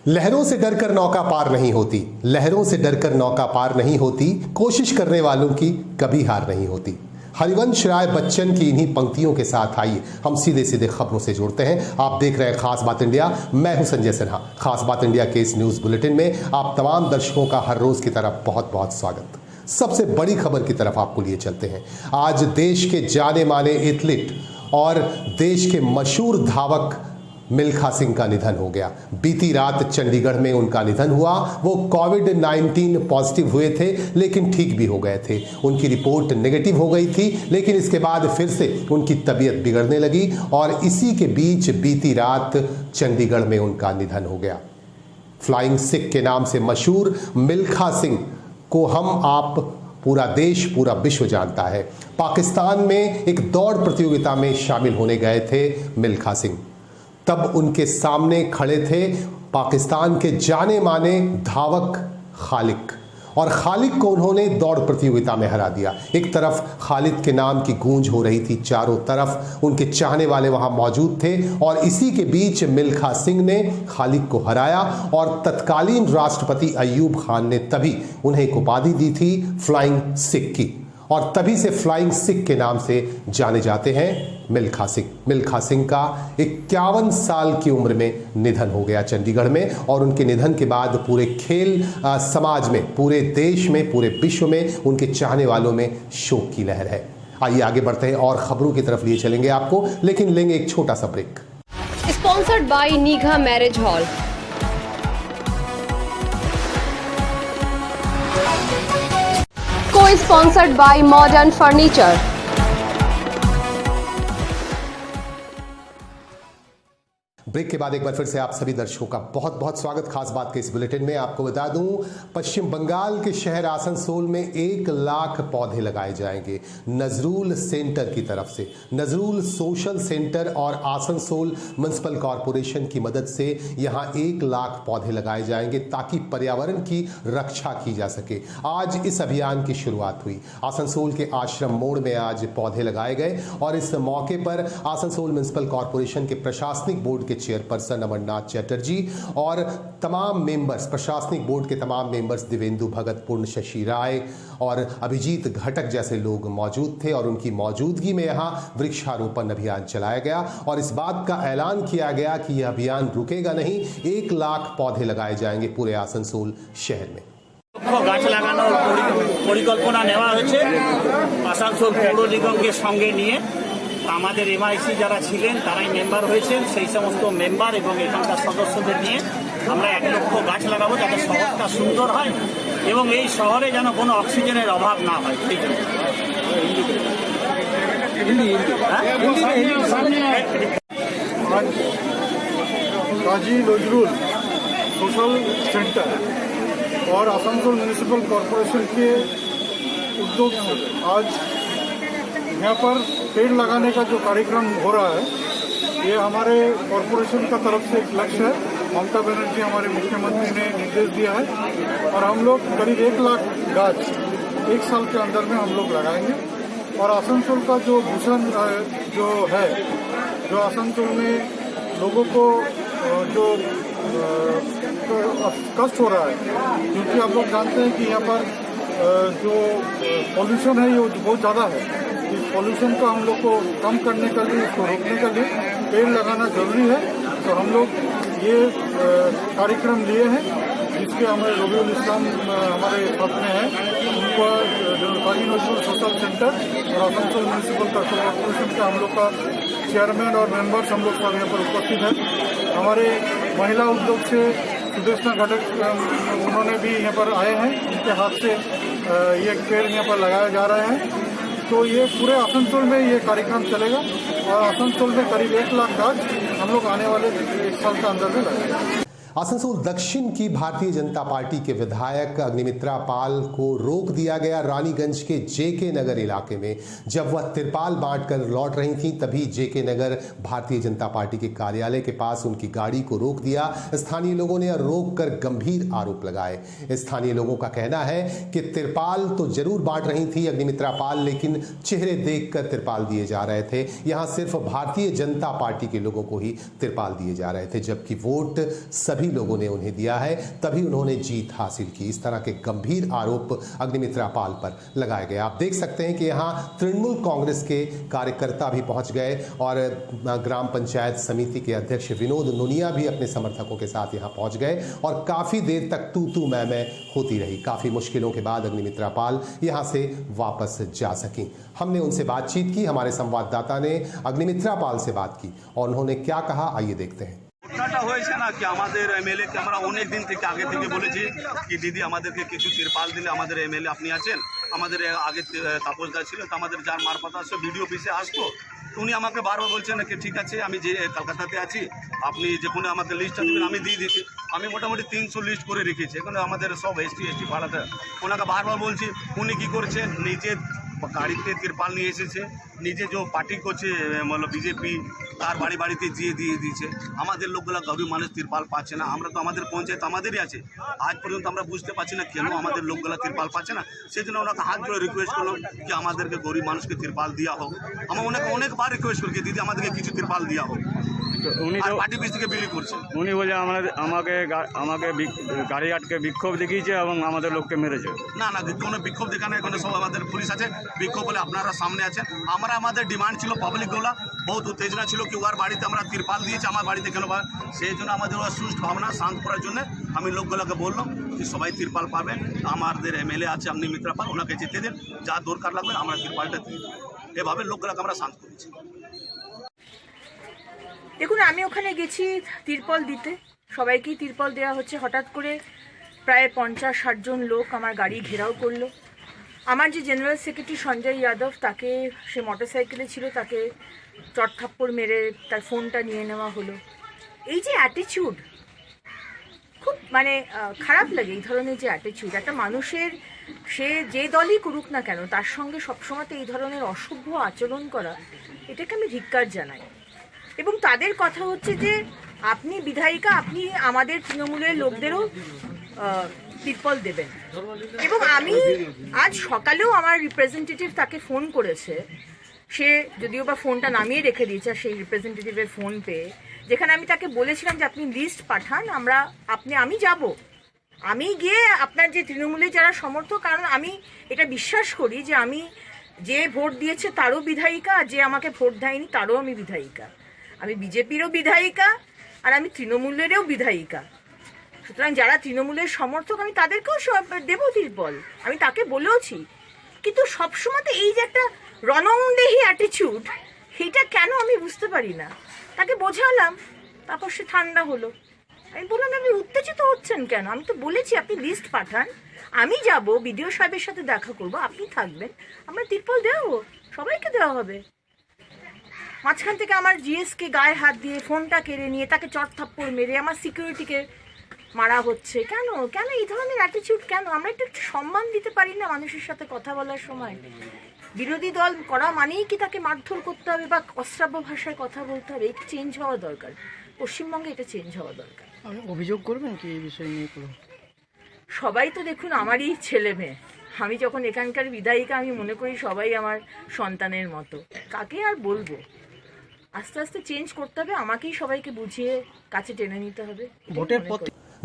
लहरों से डरकर नौका पार नहीं होती, लहरों से डरकर नौका पार नहीं होती, कोशिश करने वालों की कभी हार नहीं होती। हरिवंश राय बच्चन की इन्हीं पंक्तियों के साथ आइए हम सीधे सीधे खबरों से जुड़ते हैं। आप देख रहे हैं खास बात इंडिया, मैं हूं संजय सिन्हा। खास बात इंडिया के इस न्यूज बुलेटिन में आप तमाम दर्शकों का हर रोज की तरह बहुत बहुत स्वागत। सबसे बड़ी खबर की तरफ आपको लिए चलते हैं। आज देश के जाने माने एथलीट और देश के मशहूर धावक मिल्खा सिंह का निधन हो गया। बीती रात चंडीगढ़ में उनका निधन हुआ। वो कोविड-19 पॉजिटिव हुए थे लेकिन ठीक भी हो गए थे। उनकी रिपोर्ट नेगेटिव हो गई थी लेकिन इसके बाद फिर से उनकी तबीयत बिगड़ने लगी और इसी के बीच बीती रात चंडीगढ़ में उनका निधन हो गया। फ्लाइंग सिख के नाम से मशहूर मिल्खा सिंह को हम आप पूरा देश पूरा विश्व जानता है। पाकिस्तान में एक दौड़ प्रतियोगिता में शामिल होने गए थे मिल्खा सिंह। तब उनके सामने खड़े थे पाकिस्तान के जाने माने धावक खालिद, और खालिद को उन्होंने दौड़ प्रतियोगिता में हरा दिया। एक तरफ खालिद के नाम की गूंज हो रही थी, चारों तरफ उनके चाहने वाले वहां मौजूद थे और इसी के बीच मिल्खा सिंह ने खालिद को हराया और तत्कालीन राष्ट्रपति अयूब खान ने तभी उन्हें एक उपाधि दी थी फ्लाइंग सिख की, और तभी से फ्लाइंग सिख के नाम से जाने जाते हैं मिल्खा सिंह। मिल्खा सिंह का 51 साल की उम्र में निधन हो गया चंडीगढ़ में, और उनके निधन के बाद पूरे खेल समाज में, पूरे देश में, पूरे विश्व में उनके चाहने वालों में शोक की लहर है। आइए आगे बढ़ते हैं और खबरों की तरफ लिए चलेंगे आपको, लेकिन लेंगे एक छोटा सा break. Sponsored by Nigha marriage hall. Co-sponsored by Modern Furniture। Break के बाद एक बार फिर से आप सभी दर्शकों का बहुत बहुत स्वागत खास बात के इस बुलेटिन में। आपको बता दूं, पश्चिम बंगाल के शहर आसनसोल में 1 लाख पौधे लगाए जाएंगे नजरूल सेंटर की तरफ से। नजरूल सोशल सेंटर और आसनसोल म्युनिसिपल कॉरपोरेशन की मदद से यहां 1 लाख पौधे लगाए जाएंगे ताकि पर्यावरण की रक्षा की जा सके। आज इस अभियान की शुरुआत हुई। आसनसोल के आश्रम मोड़ में आज पौधे लगाए गए और इस मौके पर आसनसोल म्युनिसिपल कॉरपोरेशन के प्रशासनिक बोर्ड के चेयरपर्सन अमरनाथ चैटर्जी और तमाम मेंबर्स, प्रशासनिक बोर्ड के तमाम मेंबर्स, दिवेंदु भगत, पूर्ण शशि राय और अभिजीत घटक जैसे लोग मौजूद थे और उनकी मौजूदगी में यहां वृक्षारोपण अभियान चलाया गया और इस बात का ऐलान किया गया कि यह अभियान रुकेगा नहीं। 1 लाख पौधे लगाए जाएंगे पूरे आसनसोल शहर में। গাছ লাগানোর পরিকল্পনা নেওয়া হয়েছে আসানসোল পৌর নিগমকে সঙ্গে নিয়ে। আমাদের এমআইসি যারা ছিলেন তারাই মেম্বার হয়েছেন, সেই সমস্ত মেম্বার এবং এখানকার সদস্যদের নিয়ে আমরা 1 লক্ষ গাছ লাগাবো যাতে শহরটা সুন্দর হয় এবং এই শহরে যেন কোনো অক্সিজেনের অভাব না হয়। সেই জন্য काजी नजरुल सोशल सेंटर और आसनसोल म्यूनिसिपल कॉरपोरेशन के उद्योग से आज यहाँ पर पेड़ लगाने का जो कार्यक्रम हो रहा है, ये हमारे कॉरपोरेशन का तरफ से एक लक्ष्य है। ममता बनर्जी हमारे मुख्यमंत्री ने निर्देश दिया है और हम लोग करीब 1 लाख गाछ 1 साल के अंदर में हम लोग लगाएंगे। और आसनसोल का जो भूषण जो है, जो आसनसोल में लोगों को जो कष्ट हो रहा है, क्योंकि आप लोग जानते हैं कि यहाँ पर जो पॉल्यूशन है ये बहुत ज़्यादा है। इस पॉल्यूशन को हम लोग को कम करने के लिए, इसको रोकने के लिए पेड़ लगाना जरूरी है। तो हम लोग ये कार्यक्रम लिए हैं जिसके हमारे रबीउल इस्लाम हमारे साथ में हैं, उनको काजी नजरुल सोशल सेंटर और आसनसोल म्यूनिसिपल कॉरपोरेशन का हम लोग का चेयरमैन और मेंबर्स हम लोग सब यहाँ पर उपस्थित हैं। हमारे महिला उद्योग से सुदेशना घटक उन्होंने भी यहाँ पर आए हैं, उनके हाथ से ये पेड़ यहाँ पर लगाए जा रहे हैं। तो ये पूरे आसनसोल में ये कार्यक्रम चलेगा और आसनसोल में करीब 1 लाख गाछ हम लोग आने वाले 1 साल के अंदर में लगाएंगे। आसनसोल दक्षिण की भारतीय जनता पार्टी के विधायक अग्निमित्रा पाल को रोक दिया गया रानीगंज के जेके नगर इलाके में। जब वह तिरपाल बांटकर लौट रही थी तभी जेके नगर भारतीय जनता पार्टी के कार्यालय के पास उनकी गाड़ी को रोक दिया। स्थानीय लोगों ने रोककर गंभीर आरोप लगाए। स्थानीय लोगों का कहना है कि तिरपाल तो जरूर बांट रही थी अग्निमित्रा पाल, लेकिन चेहरे देखकर तिरपाल दिए जा रहे थे। यहां सिर्फ भारतीय जनता पार्टी के लोगों को ही तिरपाल दिए जा रहे थे, जबकि वोट सभी सभी लोगों ने उन्हें दिया है, तभी उन्होंने जीत हासिल की। इस तरह के गंभीर आरोप अग्निमित्रा पाल पर लगाए गए। आप देख सकते हैं कि यहाँ तृणमूल कांग्रेस के कार्यकर्ता भी पहुंच गए और ग्राम पंचायत समिति के अध्यक्ष विनोद नुनिया भी अपने समर्थकों के साथ यहाँ पहुंच गए और काफी देर तक तू मैं होती रही। काफी मुश्किलों के बाद अग्निमित्रा पाल यहाँ से वापस जा सकी। हमने उनसे बातचीत की, हमारे संवाददाता ने अग्निमित्रा पाल से बात की और उन्होंने क्या कहा, आइए देखते हैं। ঘটনাটা হয়েছে না কি আমাদের এমএলএ কে আমরা অনেক দিন থেকে আগে থেকে বলেছি কি দিদি আমাদেরকে কিছু তিরপাল দিলে আমাদের এমএলএ আপনি আছেন, আমাদের আগে তাপসদা ছিল তো আমাদের যার মারফত আসছে ভিডিও অফিসে আসতো, উনি আমাকে বারবার বলছেন কি ঠিক আছে আমি যে কলকাতাতে আছি আপনি যে কোনো আমাকে লিস্টটা দেবেন আমি দিয়ে দিচ্ছি। আমি মোটামুটি 300 লিস্ট করে রেখেছি, এখানে আমাদের সব এসটি পাড়াতে ওনাকে বারবার বলছি। উনি কী করছেন নিজে গাড়িতে তিরপাল নিয়ে এসেছে, নিজে যে পার্টি করছে मतलब বিজেপি তার বাড়ি বাড়িতে দিয়ে দিয়েছে। আমাদের লোকগুলো গরিব মানুষ তিরপাল পাচ্ছে না, আমরা তো আমাদের পঞ্চায়েত আমাদেরই আছে, আজ পর্যন্ত আমরা বুঝতে পারছি না কেন আমাদের লোকগুলো তিরপাল পাচ্ছে না। সেই জন্য ওনাকে হাত জোড়ে রিকোয়েস্ট করলাম কি আমাদেরকে গরিব মানুষকে তিরপাল দেওয়া হোক। আমরা ওনাকে অনেকবার রিকোয়েস্ট করি দিদি আমাদেরকে কিছু তিরপাল দেওয়া হোক। উনি তো পার্টি পিস থেকে বিলি করছে। উনি বলে আমাকে গাড়ি আটকে বিক্ষোভ দেখিয়েছে এবং আমাদের লোককে মেরেছে। না না কোনো বিক্ষোভ দেখানো, এখানে সব আমাদের পুলিশ আছে, বিক্ষোভ বলে আপনারা সামনে আছেন। আমাদের ডিমান্ড ছিল পাবলিকগুলা বহুত উত্তেজনা ছিল কি ওর বাড়িতে আমরা তিরপাল দিয়েছি, আমার বাড়িতে কেন? সেই জন্য আমাদের ওর সুস্থ ভাবনা শান্ত করার জন্য আমি লোকগুলোকে বললাম যে সবাই তিরপাল পাবেন, আমাদের এমএলএ আছে অগ্নিমিত্রা পাল, ওনাকে যেতে দিন, যা দরকার লাগবে আমরা তিরপালটা দিয়ে দেবো। এভাবে লোকগুলোকে আমরা শান্ত করেছি। দেখুন, আমি ওখানে গেছি তিরপল দিতে, সবাইকেই তিরপল দেওয়া হচ্ছে। হঠাৎ করে প্রায় 50-60 জন লোক আমার গাড়ি ঘেরাও করলো। আমার যে জেনারেল সেক্রেটারি সঞ্জয় যাদব, তাকে সে মোটরসাইকেলে ছিল, তাকে চটথাপ্পড় মেরে তার ফোনটা নিয়ে নেওয়া হলো। এই যে অ্যাটিচিউড, খুব মানে খারাপ লাগে এই ধরনের যে অ্যাটিচিউড। একটা মানুষের সে যে দলই করুক না কেন তার সঙ্গে সবসময় এই ধরনের অসভ্য আচরণ করা, এটাকে আমি ধিক্কার জানাই। এবং তাদের কথা হচ্ছে যে আপনি বিধায়িকা, আপনি আমাদের তৃণমূলের লোকদেরও তিরপল দেবেন। এবং আমি আজ সকালেও আমার রিপ্রেজেন্টেটিভ তাকে ফোন করেছে, সে যদিও বা ফোনটা নামিয়ে রেখে দিয়েছে সেই রিপ্রেজেন্টেটিভের ফোন পেয়ে, যেখানে আমি তাকে বলেছিলাম যে আপনি লিস্ট পাঠান, আমি যাব, আমি গিয়ে আপনার যে তৃণমূলের যারা সমর্থক, কারণ আমি এটা বিশ্বাস করি যে আমি যে ভোট দিয়েছে তারও বিধায়িকা, আর যে আমাকে ভোট দেয়নি তারও আমি বিধায়িকা। আমি বিজেপিরও বিধায়িকা আর আমি তৃণমূলেরও বিধায়িকা। সুতরাং যারা তৃণমূলের সমর্থক আমি তাদেরকেও দেবো তিরপল, আমি তাকে বলেওছি। কিন্তু সবসময় তো এই যে একটা রণংদেহী অ্যাটিচিউড, সেইটা কেন আমি বুঝতে পারি না। তাকে বোঝালাম, তারপর সে ঠান্ডা হলো। আমি বললাম আপনি উত্তেজিত হচ্ছেন কেন? আমি তো বলেছি আপনি লিস্ট পাঠান, আমি যাব, বিডিও সাহেবের সাথে দেখা করব, আপনি থাকবেন, আমরা তিরপল দেবো, সবাইকে দেওয়া হবে। মাঝখান থেকে আমার জিএসকে গায়ে হাত দিয়ে ফোনটা কেড়ে নিয়ে তাকে চটথাপ্পড় মেরে আমার সিকিউরিটিকে মারা হচ্ছে। কেন এই ধরনের অ্যাটিচিউড কেন? আমরা একটু সম্মান দিতে পারি না মানুষের সাথে কথা বলার সময়? বিরোধী দল করা মানেই কি তাকে মারধর করতে হবে বা অশ্রাব্য ভাষায় কথা বলতে হবে? এটা চেঞ্জ হওয়া দরকার, পশ্চিমবঙ্গে এটা চেঞ্জ হওয়া দরকার। অভিযোগ করবেন কি এই বিষয় নিয়ে? সবাই তো দেখুন আমারই ছেলে মেয়ে, আমি যখন এখানকার বিধায়িকা আমি মনে করি সবাই আমার সন্তানের মতো। কাকে আর বলবো? আস্তে আস্তে চেঞ্জ করতে হবে, আমাকেই সবাইকে বুঝিয়ে কাছে টেনে নিতে হবে।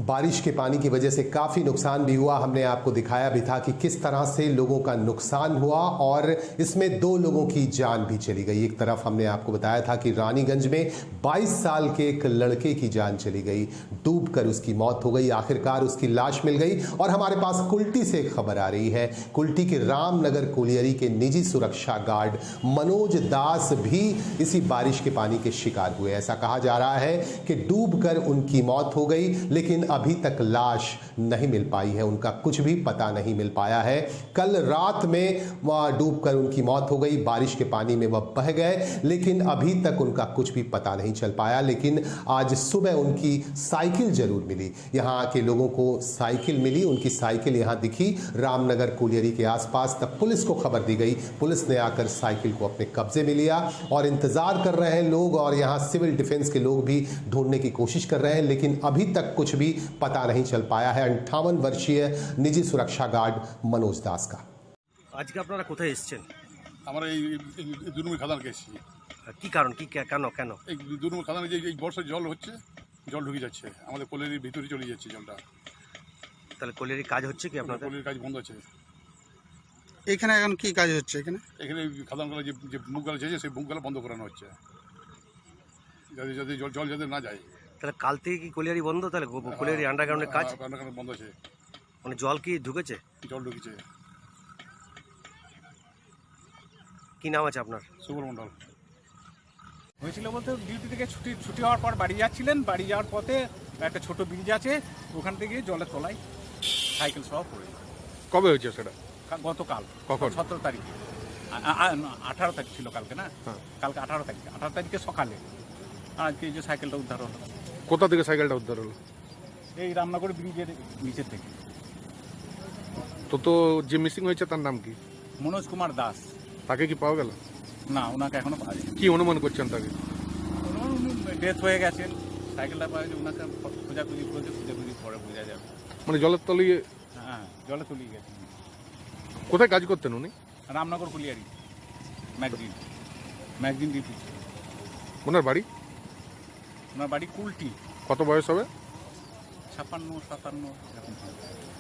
बारिश के पानी की वजह से काफ़ी नुकसान भी हुआ। हमने आपको दिखाया भी था कि किस तरह से लोगों का नुकसान हुआ और इसमें 2 लोगों की जान भी चली गई। एक तरफ हमने आपको बताया था कि रानीगंज में 22 साल के एक लड़के की जान चली गई, डूबकर उसकी मौत हो गई, आखिरकार उसकी लाश मिल गई। और हमारे पास कुल्टी से एक खबर आ रही है, कुल्टी के रामनगर कोलियरी के निजी सुरक्षा गार्ड मनोज दास भी इसी बारिश के पानी के शिकार हुए। ऐसा कहा जा रहा है कि डूबकर उनकी मौत हो गई, लेकिन अभी तक लाश नहीं मिल पाई है, उनका कुछ भी पता नहीं मिल पाया है। कल रात में वह डूबकर उनकी मौत हो गई, बारिश के पानी में वह बह गए, लेकिन अभी तक उनका कुछ भी पता नहीं चल पाया। लेकिन आज सुबह उनकी साइकिल जरूर मिली, यहाँ के लोगों को साइकिल मिली, उनकी साइकिल यहाँ दिखी रामनगर कोलियरी के आसपास। तब पुलिस को खबर दी गई, पुलिस ने आकर साइकिल को अपने कब्जे में लिया और इंतजार कर रहे हैं लोग, और यहाँ सिविल डिफेंस के लोग भी ढूंढने की कोशिश कर रहे हैं, लेकिन अभी तक कुछ भी पता नहीं चल पाया है 58 वर्षीय निजी सुरक्षा गार्ड मनोज दास का। আজকে আপনারা কোথায় এসেছেন? আমরা এই দুর্মুখ খাদানকে এসেছি। কি কারণ, কি কেন? এই দুর্মুখ খাদানে যে এই বর্ষার জল হচ্ছে, জল ঢুকে যাচ্ছে, আমাদের কলের ভিতরে চলে যাচ্ছে জলটা। তাহলে কলিয়ারি কাজ হচ্ছে কি আপনাদের? কলের কাজ বন্ধ আছে। এখানে এখন কি কাজ হচ্ছে এখানে? এখানে খাদানগুলো যে মুখগুলো আছে সেই মুখগুলো বন্ধ করানো হচ্ছে, যাতে যাতে জল যাতে না যায়। তাহলে কাল থেকে কি কলিয়ারি বন্ধ? তাহলে কলিয়ারি আন্ডারগ্রাউন্ডের কাজ আন্ডারগ্রাউন্ড বন্ধ আছে, মানে জল কি ঢুকেছে? জল ঢুকেছে। কি নাম আছে আপনার? সুবল মণ্ডল। হয়েছিল বলতে ডিউটি থেকে ছুটি হওয়ার পর বাড়ি যাচ্ছিলেন, বাড়ি যাওয়ার পথে একটা ছোট ব্রিজ আছে, ওখান থেকে জলের তলায় সাইকেল সহ পড়ে। কবে হয়েছে সেটা? গতকাল। কখন? 17 তারিখে। 18 তারিখ ছিল কালকে না? কালকে 18 তারিখে সকালে। আর আজকে এই যে সাইকেলটা উদ্ধার হলো। কোথা থেকে সাইকেলটা উদ্ধার হলো? এই রামনগর ব্রিজের নিচের থেকে। তো যে মিসিং হয়েছে তার নাম কি? মনোজ কুমার দাস। তাকে কি পাওয়া গেল? না, ওনাকে এখনো পাওয়া যায়নি। কি অনুমান করছেন তাকে? উনি ডেথ হয়ে গেছেন। সাইকেলটা পাওয়া যায়, ওনাকে খোঁজাখুঁজি পরে বোঝা যাবে। মানে জলের তলিয়ে? হ্যাঁ, জলে তলিয়ে গেছেন। কোথায় কাজ করতেন উনি? Ramnagar colliery magazine duty. ওনার বাড়ি? ওনার বাড়ি কুলটি। কত বয়স হবে? 56-57 এরকম।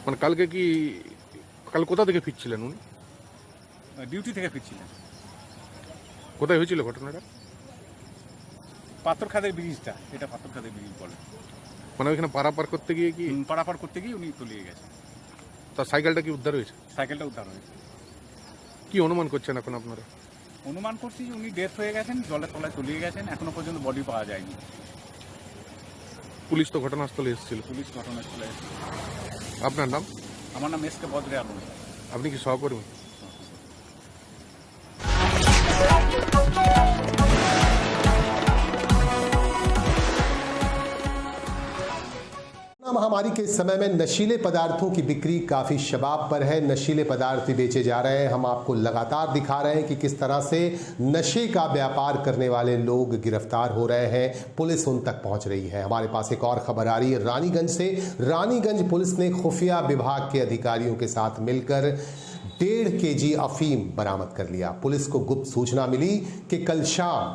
মানে কাল কোথা থেকে ফিরছিলেন উনি? ডিউটি থেকে ফিরছিলেন। কোথায় হয়েছিল ঘটনাটা? পাথরখাদের ব্রিজটা, এটা পাথরখাদের ব্রিজ বলে। মানে ওইখানে পারাপার করতে গিয়ে কি? পারাপার করতে গিয়ে উনি তলিয়ে গেছেন। তার সাইকেলটা কি উদ্ধার হয়েছে? সাইকেলটা উদ্ধার হয়েছে। কি অনুমান করছেন এখন আপনারা? অনুমান করছি যে উনি ডেথ হয়ে গেছেন, জলের তলায় তলিয়ে গেছেন, এখনো পর্যন্ত বডি পাওয়া যায়নি। পুলিশ তো ঘটনাস্থলে এসেছিল। পুলিশ ঘটনাস্থলে এসেছে। আপনার নাম? আমার নাম এসকে বদ্রে আলম। আপনি কি সহকর্মী? महामारी के समय में नशीले पदार्थों की बिक्री काफी शबाब पर है। नशीले पदार्थ भी बेचे जा रहे हैं। हम आपको लगातार दिखा रहे हैं कि किस तरह से नशे का व्यापार करने वाले लोग गिरफ्तार हो रहे हैं, पुलिस उन तक पहुंच रही है। हमारे पास एक और खबर आ रही है रानीगंज से। रानीगंज पुलिस ने खुफिया विभाग के अधिकारियों के साथ मिलकर 1.5 kg अफीम बरामद कर लिया। पुलिस को गुप्त सूचना मिली कि कल शाम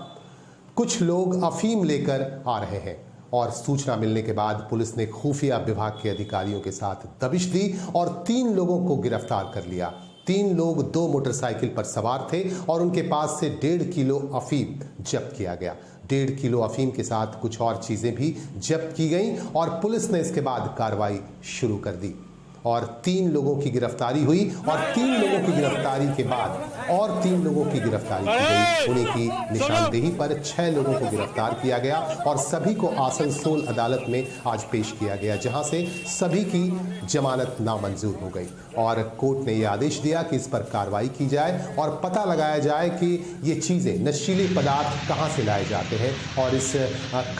कुछ लोग अफीम लेकर आ रहे हैं और सूचना मिलने के बाद पुलिस ने खुफिया विभाग के अधिकारियों के साथ दबिश दी और 3 लोगों को गिरफ्तार कर लिया। 3 लोग 2 मोटरसाइकिल पर सवार थे और उनके पास से 1.5 किलो अफीम जब्त किया गया। 1.5 किलो अफीम के साथ कुछ और चीजें भी जब्त की गई और पुलिस ने इसके बाद कार्रवाई शुरू कर दी और 3 लोगों की गिरफ्तारी हुई और 3 लोगों की गिरफ्तारी के बाद और 3 लोगों की गिरफ्तारी की गई। उन्हीं की निशानदेही पर 6 लोगों को गिरफ्तार किया गया और सभी को आसनसोल अदालत में आज पेश किया गया, जहां से सभी की जमानत नामंजूर हो गई और कोर्ट ने यह आदेश दिया कि इस पर कार्रवाई की जाए और पता लगाया जाए कि ये चीजें, नशीले पदार्थ कहां से लाए जाते हैं और इस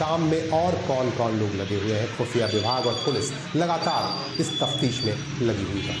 काम में और कौन कौन लोग लगे हुए हैं। खुफिया विभाग और पुलिस लगातार इस तफ्तीश में लगी हुई है।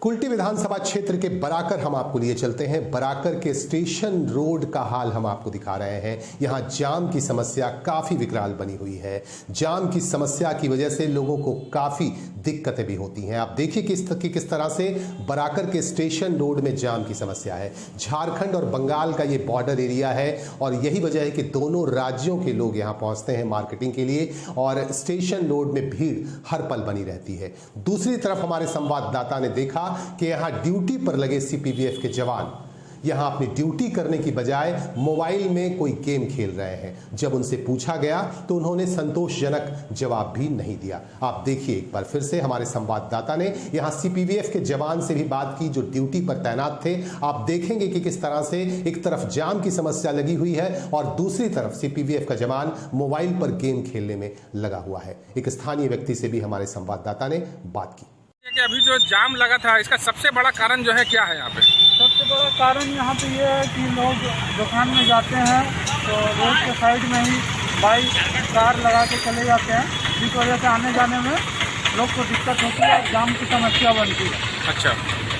कुल्टी विधानसभा क्षेत्र के बराकर हम आपको लिए चलते हैं। बराकर के स्टेशन रोड का हाल हम आपको दिखा रहे हैं। यहां जाम की समस्या काफी विकराल बनी हुई है। जाम की समस्या की वजह से लोगों को काफी दिक्कतें भी होती हैं। आप देखिए किस तरह से बराकर के स्टेशन रोड में जाम की समस्या है। झारखंड और बंगाल का ये बॉर्डर एरिया है और यही वजह है कि दोनों राज्यों के लोग यहां पहुंचते हैं मार्केटिंग के लिए और स्टेशन रोड में भीड़ हर पल बनी रहती है। दूसरी तरफ हमारे संवाददाता ने देखा कि यहां ड्यूटी पर लगे सीपीवीएफ के जवान यहां अपनी ड्यूटी करने की बजाय मोबाइल में कोई गेम खेल रहे हैं। जब उनसे पूछा गया तो उन्होंने संतोषजनक जवाब भी नहीं दिया। आप देखिए एक बार फिर से हमारे संवाददाता ने यहां सीपीवीएफ के जवान से भी बात की जो ड्यूटी पर तैनात थे। आप देखेंगे कि किस तरह से एक तरफ जाम की समस्या लगी हुई है और दूसरी तरफ सीपीवीएफ का जवान मोबाइल पर गेम खेलने में लगा हुआ है। एक स्थानीय व्यक्ति से भी हमारे संवाददाता ने बात की। कि अभी जो जाम लगा था इसका सबसे बड़ा कारण जो है क्या है यहाँ पे? सबसे बड़ा कारण यहाँ पे ये है कि लोग दुकान में जाते हैं तो रोड के साइड में ही बाइक कार लगा के चले जाते हैं, जिस वजह से आने जाने में लोग को दिक्कत होती है, जाम की समस्या बनती है। अच्छा,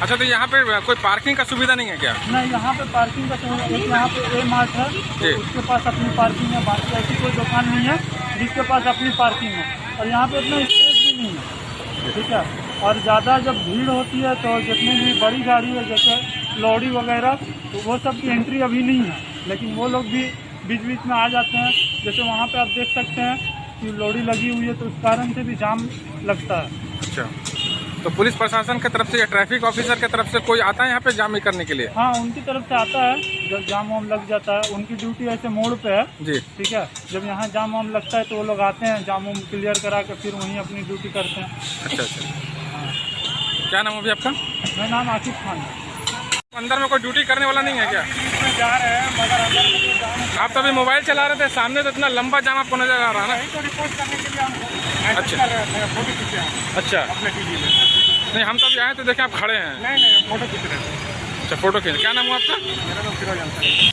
अच्छा, तो यहाँ पे कोई पार्किंग का सुविधा नहीं है क्या? नहीं, यहाँ पे पार्किंग का यहाँ पे ए मार्ट है, तो उसके पास अपनी पार्किंग है। बाकी ऐसी कोई दुकान नहीं है जिसके पास अपनी पार्किंग है, और यहाँ पे उतना स्पेस भी नहीं है, ठीक है। और ज़्यादा जब भीड़ होती है तो जितनी भी बड़ी गाड़ी है जैसे लॉरी वगैरह, तो वो सब की एंट्री अभी नहीं है, लेकिन वो लोग भी बीच बीच में आ जाते हैं। जैसे वहाँ पे आप देख सकते हैं कि लॉरी लगी हुई है, तो उस कारण से भी जाम लगता है। अच्छा, तो पुलिस प्रशासन की तरफ से या ट्रैफिक ऑफिसर की तरफ से कोई आता है यहाँ पे जाम करने के लिए? हाँ, उनकी तरफ से आता है। जब जाम वाम लग जाता है, उनकी ड्यूटी ऐसे मोड़ पे है जी, ठीक है। जब यहाँ जाम वाम लगता है तो वो लोग आते हैं, जाम वाम क्लियर करा के फिर वहीं अपनी ड्यूटी करते हैं। अच्छा अच्छा, क्या नाम अभी आपका? मेरा नाम आसिफ खान है। अंदर में कोई ड्यूटी करने वाला नहीं है क्या? में जा रहे हैं, मगर अंदर में जाम। आप तो अभी मोबाइल चला रहे थे, सामने तो इतना लंबा जाम आपको नजर आ रहा है ना? तो रिपोर्ट करने के लिए हम अच्छा कर रहे थे, फोटो खींचे हैं अच्छा, अपने टीवी में। नहीं हम तो अभी आए तो देखे आप खड़े हैं। नहीं, फोटो खींच रहे थे। अच्छा, फोटो खींच। क्या नाम हुआ आपका? मेरा नाम फिरोज अंसारी।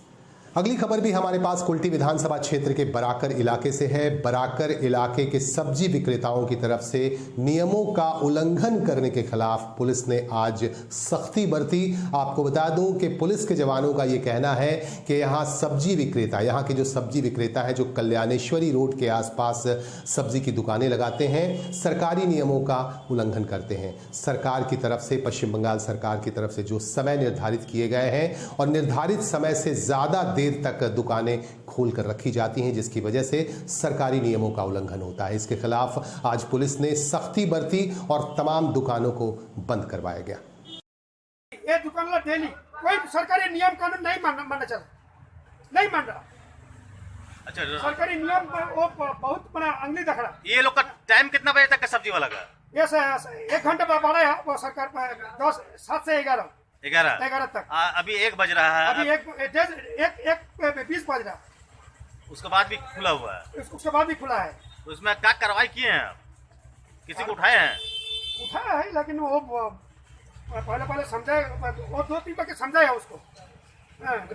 अगली खबर भी हमारे पास कुल्टी विधानसभा क्षेत्र के बराकर इलाके से है। बराकर इलाके के सब्जी विक्रेताओं की तरफ से नियमों का उल्लंघन करने के खिलाफ पुलिस ने आज सख्ती बरती। आपको बता दूं कि पुलिस के जवानों का यह कहना है कि यहाँ सब्जी विक्रेता, यहाँ के जो सब्जी विक्रेता हैं जो कल्याणेश्वरी रोड के आसपास सब्जी की दुकानें लगाते हैं, सरकारी नियमों का उल्लंघन करते हैं। सरकार की तरफ से, पश्चिम बंगाल सरकार की तरफ से जो समय निर्धारित किए गए हैं और निर्धारित समय से ज्यादा देर तक दुकानें खोलकर रखी जाती हैं, जिसकी वजह से सरकारी नियमों का उल्लंघन होता है। इसके खिलाफ आज पुलिस ने सख्ती बरती और तमाम दुकानों को बंद करवाया गया। ये दुकान ला डेली कोई सरकारी नियम कानून नहीं मानना चाहता, नहीं मान रहा। अच्छा, सरकारी नियम वो बहुत बड़ा अंगली दख रहा। ये लोग का टाइम कितना बजे तक का सब्जी वाला का? ये 1 घंटा बढ़ा है वो सरकार 7 से 11 तक। अभी 1 बज रहा है, अभी एक 20 बज रहा। उसके बाद भी खुला हुआ है? उसके बाद भी खुला है। उसमें क्या कार्रवाई किए हैं? किसी को उठाए हैं? उठाया है, लेकिन वो पहले समझाए, वो 2-3 बार समझाया उसको,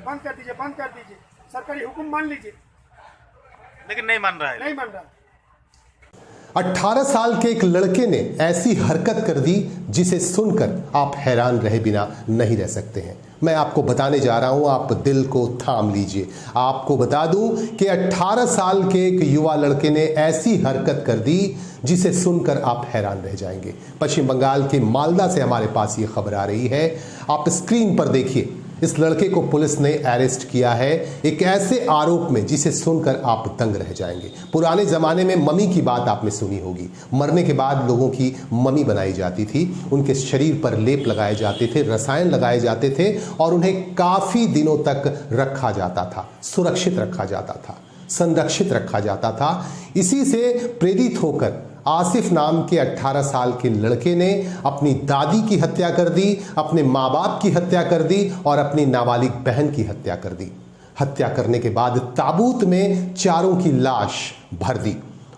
बंद कर दीजिए, सरकारी हुक्म मान लीजिए, लेकिन नहीं मान रहा है। नहीं मान रहा। 18 साल के एक लड़के ने ऐसी हरकत कर दी जिसे सुनकर आप हैरान रहे बिना नहीं रह सकते हैं। मैं आपको बताने जा रहा हूं, आप दिल को थाम लीजिए। आपको बता दूं कि 18 साल के एक युवा लड़के ने ऐसी हरकत कर दी जिसे सुनकर आप हैरान रह जाएंगे। पश्चिम बंगाल के मालदा से हमारे पास ये खबर आ रही है, आप स्क्रीन पर देखिए। इस लड़के को पुलिस ने अरेस्ट किया है एक ऐसे आरोप में जिसे सुनकर आप दंग रह जाएंगे। पुराने जमाने में मम्मी की बात आपने सुनी होगी। मरने के बाद लोगों की मम्मी बनाई जाती थी, उनके शरीर पर लेप लगाए जाते थे, रसायन लगाए जाते थे और उन्हें काफी दिनों तक रखा जाता था, सुरक्षित रखा जाता था, संरक्षित रखा जाता था। इसी से प्रेरित होकर आसिफ नाम के 18 साल के लड़के ने अपनी दादी की हत्या कर दी, अपने माँ बाप की हत्या कर दी और अपनी नाबालिग बहन की हत्या कर दी। हत्या करने के बाद ताबूत में चारों की लाश भर दी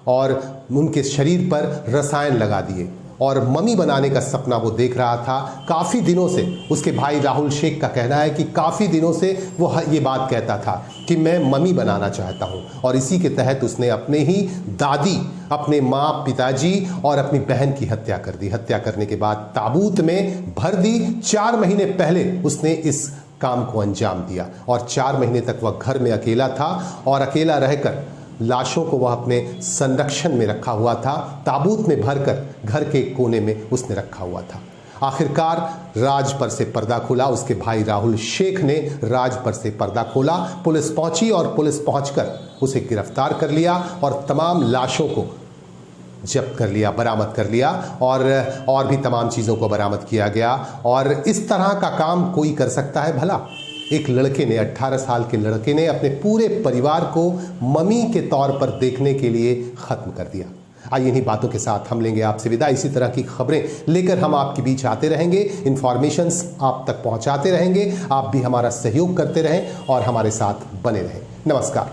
और उनके शरीर पर रसायन लगा दिए और मम्मी बनाने का सपना वो देख रहा था काफ़ी दिनों से। उसके भाई राहुल शेख का कहना है कि काफ़ी दिनों से वो ये बात कहता था कि मैं मम्मी बनाना चाहता हूँ, और इसी के तहत उसने अपने ही दादी, अपने माँ, पिताजी और अपनी बहन की हत्या कर दी। हत्या करने के बाद ताबूत में भर दी। 4 महीने पहले उसने इस काम को अंजाम दिया और 4 महीने तक वह घर में अकेला था और अकेला रहकर लाशों को वह अपने संरक्षण में रखा हुआ था, ताबूत में भरकर घर के कोने में उसने रखा हुआ था। आखिरकार राज पर से पर्दा खुला। उसके भाई राहुल शेख ने राज पर से पर्दा खोला। पुलिस पहुंची और पुलिस पहुंचकर उसे गिरफ्तार कर लिया और तमाम लाशों को जब्त कर लिया, बरामद कर लिया और भी तमाम चीज़ों को बरामद किया गया। और इस तरह का काम कोई कर सकता है भला? एक लड़के ने, 18 साल के लड़के ने अपने पूरे परिवार को मम्मी के तौर पर देखने के लिए ख़त्म कर दिया। आइए इन्हीं बातों के साथ हम लेंगे आपसे विदा। इसी तरह की खबरें लेकर हम आपके बीच आते रहेंगे, इन्फॉर्मेशंस आप तक पहुंचाते रहेंगे। आप भी हमारा सहयोग करते रहें और हमारे साथ बने रहें। नमस्कार।